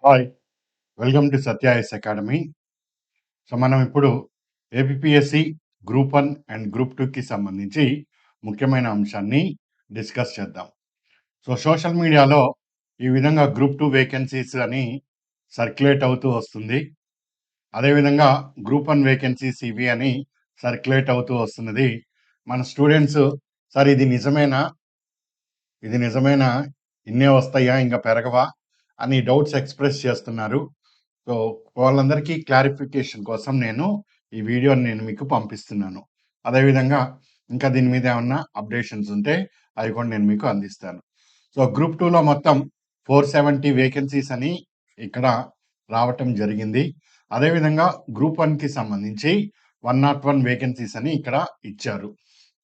Hi! Welcome to Satya IAS academy. So, మనం ఇప్పుడు APPSC group 1 and group 2కి సంబంధించి ముఖ్యమైన అంశాన్ని డిస్కస్ చేద్దాం. సో, సోషల్ మీడియాలో ఈ విధంగా గ్రూప్ 2 వేకెన్సీస్ అని సర్క్యులేట్ అవుతూ వస్తుంది. అదేవిధంగా గ్రూప్ 1 వేకెన్సీస్ ఇవి అని సర్క్యులేట్ అవుతూ వస్తున్నది. మన స్టూడెంట్స్ సార్ ఇది నిజమేనా? ఇది నిజమేనా? ఇన్నే వస్తాయా? ఇంక పెరగవా? అని డౌట్స్ ఎక్స్‌ప్రెస్ చేస్తున్నారు. సో, వాళ్ళందరికీ క్లారిఫికేషన్ కోసం నేను ఈ వీడియోని మీకు పంపిస్తున్నాను. అదేవిధంగా ఇంకా దీని మీద ఏమన్నా అప్డేషన్స్ ఉంటే అవి కూడా నేను మీకు అందిస్తాను. సో, గ్రూప్ 2లో మొత్తం 470 వేకెన్సీస్ అని ఇక్కడ రావటం జరిగింది. అదేవిధంగా గ్రూప్ 1కి సంబంధించి 101 వేకెన్సీస్ అని ఇక్కడ ఇచ్చారు.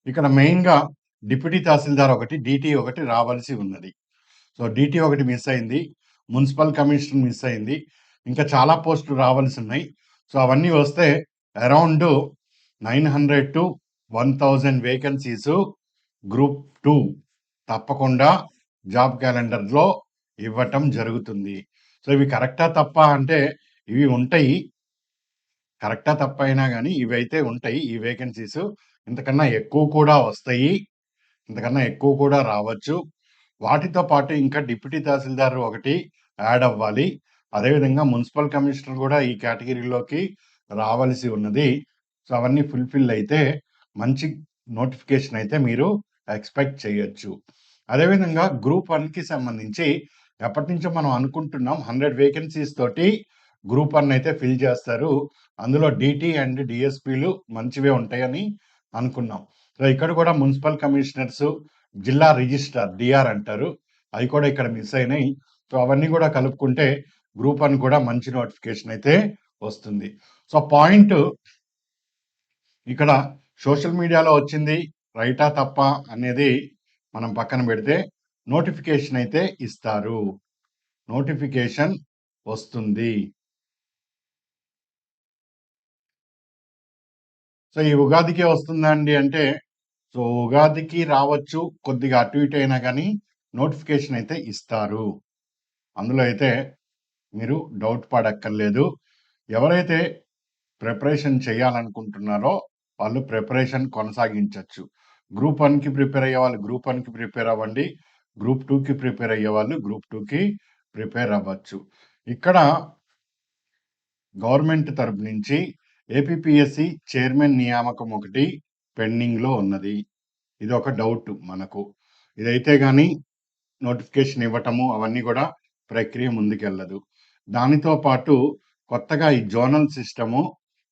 ఇక్కడ మెయిన్‌గా డిప్యూటీ తహసీల్దార్ ఒకటి, డీటీ ఒకటి రావాల్సి ఉన్నది. సో, డీటీ ఒకటి మిస్ అయింది. మున్సిపల్ కమిషనర్ మిస్ అయింది. ఇంకా చాలా పోస్టులు రావాల్సున్నాయి. సో, అవన్నీ వస్తే అరౌండ్ 900-1000 వేకెన్సీసు గ్రూప్ 2 తప్పకుండా జాబ్ క్యాలెండర్‌లో ఇవ్వటం జరుగుతుంది. సో, ఇవి కరెక్టా? తప్పా? అంటే ఇవి ఉంటాయి. కరెక్టా? తప్పా? అయినా గానీ ఇవైతే ఉంటాయి. ఈ వేకెన్సీసు ఇంతకన్నా ఎక్కువ కూడా వస్తాయి. ఇంతకన్నా ఎక్కువ కూడా రావచ్చు. వాటితో పాటు ఇంకా డిప్యూటీ తహసీల్దార్ ఒకటి యాడ్ అవ్వాలి. అదేవిధంగా మున్సిపల్ కమిషనర్ కూడా ఈ కేటగిరీలోకి రావాల్సి ఉన్నది. సో, అవన్నీ ఫుల్‌ఫిల్ అయితే మంచి నోటిఫికేషన్ అయితే మీరు ఎక్స్‌పెక్ట్ చేయొచ్చు. అదేవిధంగా గ్రూప్ 1కి సంబంధించి ఎప్పటినుంచో మనం అనుకుంటున్నాం 100 వేకెన్సీస్ తోటి గ్రూప్ 1 అయితే ఫిల్ చేస్తారు. అందులో డీటీ అండ్ డీఎస్పీలు మంచివే ఉంటాయని అనుకున్నాం. సో, ఇక్కడ కూడా మున్సిపల్ కమిషనర్స్, జిల్లా రిజిస్ట్రార్ డీఆర్ అంటారు. అవి కూడా ఇక్కడ మిస్ అయినాయి. సో, అవన్నీ కూడా కలుపుకుంటే గ్రూప్ 1 కూడా మంచి నోటిఫికేషన్ అయితే వస్తుంది. సో, పాయింట్ ఇక్కడ సోషల్ మీడియాలో వచ్చింది రైటా? తప్పా? అనేది మనం పక్కన పెడితే నోటిఫికేషన్ అయితే ఇస్తారు. నోటిఫికేషన్ వస్తుంది. సో, ఈ ఉగాదికే వస్తుందా అండి అంటే, సో, ఉగాదికి రావచ్చు. కొద్దిగా అటు ఇటు అయినా గానీ నోటిఫికేషన్ అయితే ఇస్తారు. అందులో అయితే మీరు డౌట్ పడక్కర్లేదు. ఎవరైతే ప్రిపరేషన్ చేయాలనుకుంటున్నారో వాళ్ళు ప్రిపరేషన్ కొనసాగించొచ్చు. గ్రూప్ 1కి ప్రిపేర్ అయ్యేవాళ్ళు గ్రూప్ 1కి ప్రిపేర్ అవ్వండి. గ్రూప్ 2కి ప్రిపేర్ అయ్యేవాళ్ళు గ్రూప్ 2కి ప్రిపేర్ అవ్వచ్చు. ఇక్కడ గవర్నమెంట్ తరపు నుంచి ఏపీపీఎస్‌సి చైర్మన్ నియామకం ఒకటి పెండింగ్‌లో ఉన్నది. ఇదొక డౌట్ మనకు. ఇదైతే గాని నోటిఫికేషన్ ఇవ్వటము అవన్నీ కూడా ప్రక్రియ ముందుకెళ్ళదు. దానితో పాటు కొత్తగా ఈ జోనల్ సిస్టము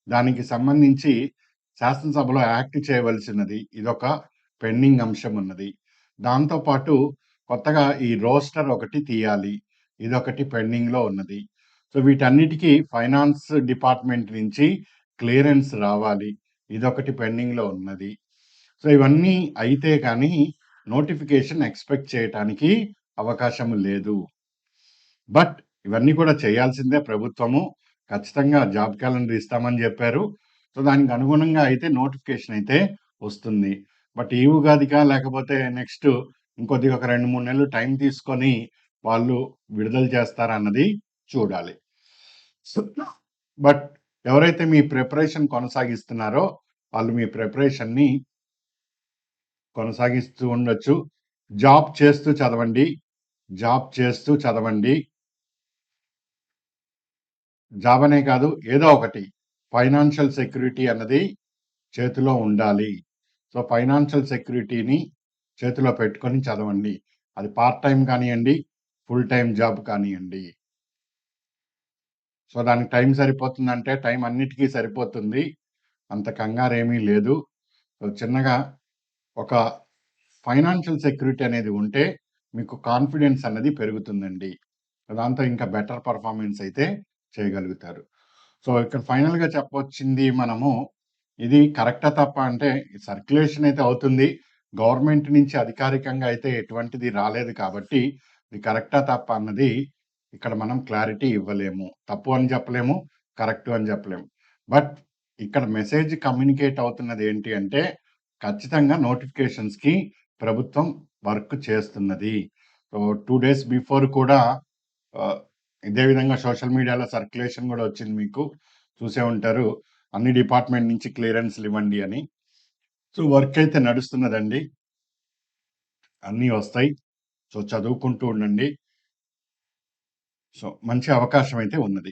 దానికి సంబంధించి శాసనసభలో యాక్ట్ చేయవలసినది. ఇదొక పెండింగ్ అంశం ఉన్నది. దాంతో పాటు కొత్తగా ఈ రోస్టర్ ఒకటి తీయాలి. ఇదొకటి పెండింగ్‌లో ఉన్నది. సో, వీటన్నిటికి ఫైనాన్స్ డిపార్ట్‌మెంట్ నుంచి క్లియరెన్స్ రావాలి. ఇదొకటి పెండింగ్‌లో ఉన్నది. సో, ఇవన్నీ అయితే కానీ నోటిఫికేషన్ ఎక్స్‌పెక్ట్ చేయటానికి అవకాశం లేదు. బట్ ఇవన్నీ కూడా చేయాల్సిందే ప్రభుత్వము. ఖచ్చితంగా జాబ్ క్యాలెండర్ ఇస్తామని జెప్పారు. సో, దానికి అనుగుణంగా అయితే నోటిఫికేషన్ అయితే వస్తుంది. బట్ ఈ ఉగాదికా లేకపోతే నెక్స్ట్ ఇంకొద్దిగా ఒక 2, 3 నెలలు టైం తీసుకొని వాళ్ళు విడుదల చేస్తారా అన్నది చూడాలి. సో, బట్ ఎవరైతే మీ ప్రిపరేషన్ కొనసాగిస్తున్నారో వాళ్ళు మీ ప్రిపరేషన్‌ని కొనసాగిస్తూ ఉండొచ్చు. జాబ్ చేస్తూ చదవండి. జాబ్ చేస్తూ చదవండి. జాబ్ అనే కాదు ఏదో ఒకటి ఫైనాన్షియల్ సెక్యూరిటీ అన్నది చేతిలో ఉండాలి. సో, ఫైనాన్షియల్ సెక్యూరిటీని చేతిలో పెట్టుకొని చదవండి. అది పార్ట్ టైమ్ కానియండి, ఫుల్ టైమ్ జాబ్ కానియండి. సో, దానికి టైం సరిపోతుందంటే టైం అన్నిటికీ సరిపోతుంది. అంత కంగారేమీ లేదు. సో, చిన్నగా ఒక ఫైనాన్షియల్ సెక్యూరిటీ అనేది ఉంటే మీకు కాన్ఫిడెన్స్ అన్నది పెరుగుతుందండి. దాంతో ఇంకా బెటర్ పెర్ఫార్మన్స్ అయితే చేయగలుగుతారు. సో, ఇక్కడ ఫైనల్‌గా చెప్పొచ్చింది మనము ఇది కరెక్టా? తప్పా? అంటే సర్క్యులేషన్ అయితే అవుతుంది. గవర్నమెంట్ నుంచి అధికారికంగా అయితే ఎటువంటిది రాలేదు కాబట్టి ఇది కరెక్టా? తప్పా? అన్నది ఇక్కడ మనం క్లారిటీ ఇవ్వలేము. తప్పు అని చెప్పలేము. కరెక్టు అని చెప్పలేము. బట్ ఇక్కడ మెసేజ్ కమ్యూనికేట్ అవుతున్నది ఏంటి అంటే ఖచ్చితంగా నోటిఫికేషన్స్‌కి ప్రభుత్వం వర్క్ చేస్తున్నది. సో, 2 డేస్ బిఫోర్ కూడా ఆహ్, ఇదే విధంగా సోషల్ మీడియాలో సర్క్యులేషన్ గూడా వచ్చింది మీకు. చూసే ఉంటారు. అన్ని డిపార్ట్‌మెంట్ నుంచి క్లియరెన్స్‌లివ్వండి అని. సో, వర్క్ అయితే నడుస్తున్నదండి. అన్నీ వస్తాయి. సో, చదువుకుంటూ ఉండండి. సో, మంచి అవకాశం అయితే ఉన్నది.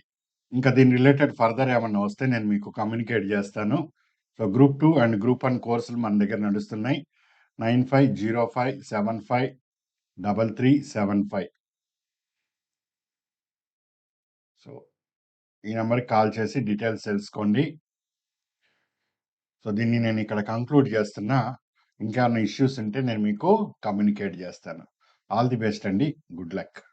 ఇంకా దీని రిలేటెడ్ ఫర్దర్ ఏమన్నా వస్తే నేను మీకు కమ్యూనికేట్ జేస్తాను. సో, గ్రూప్ 2 అండ్ గ్రూప్ 1 కోర్సులు మన దగ్గర నడుస్తున్నాయి. 9505753375. సో, ఈ నంబర్‌కి కాల్ చేసి డీటెయిల్స్ తెలుసుకోండి. సో, దీన్ని నేనిక్కడ కంక్లూడ్ జేస్తున్నా. ఇంకేమన్నా ఇష్యూస్ ఉంటే నేను మీకు కమ్యూనికేట్ జేస్తాను. ఆల్ ది బెస్ట్ అండి. Good luck.